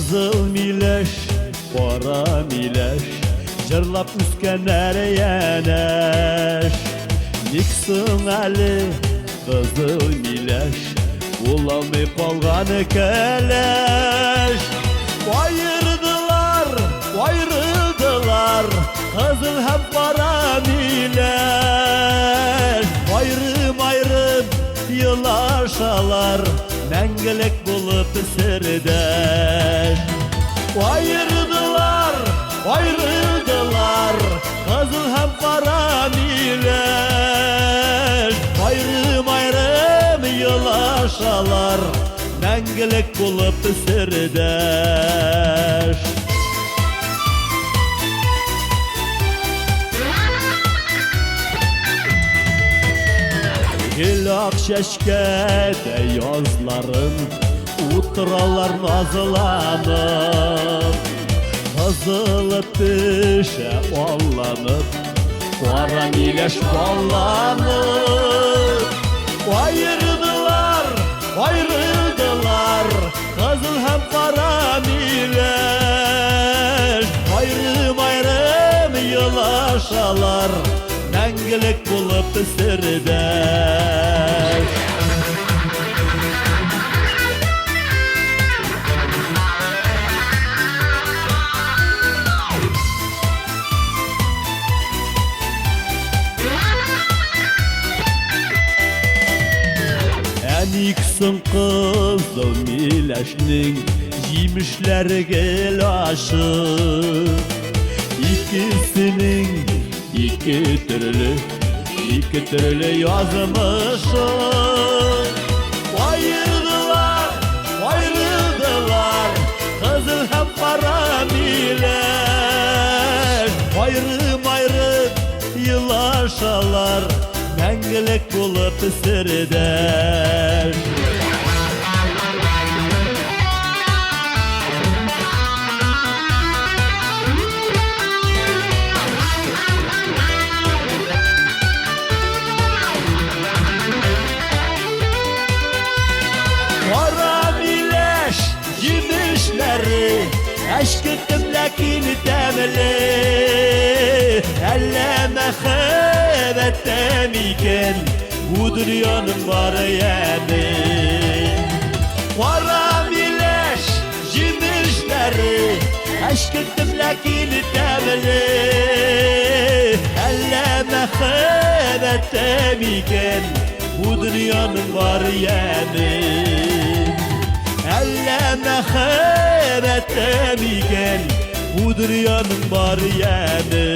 Kızıl mileş, kara mileş, jırlap üsken ereyeneş. Niksin Ali, kızıl mileş, bulamay kalgan keleş. Ayırdılar, ayrıldılar, kızıl hem kara mileş. Ayrım ayrım yılaşalar, mengelek bulup sirdeş. Ayırdılar, ayrıldılar, kızıl hem kara mileş. Ayrım ayrım yılaşalar, mengelek bulup sirdeş. Gül akşeşkede yazların uturalar nazlanıp, kızılıp düşe ballanıp, kara mileş ballanıp. Ayırdılar, ayrıldılar, kızıl hem kara mileş. Ayrım ayrım yılaşalar, mengelek bulup sirdeş. Eniksin kızıl mileşnin yemişleri gelaşı. İkisinin iki türlü yazmışı. Ayırdılar, ayrıldılar, kızıl hem kara mileş. Ayrım ayrım yılaşalar, mengelek bulup sirdeş. Kara mileş yemişleri, aşk ettim lakin temeli. Elleme hebettem iken, bu dünyanın var yani. Kara mileş yemişleri, aşk ettim lakin temeli. Elleme hebettem iken, bu dünyanın var yani. Elleme hebettem iken, bu dünyanın var yani.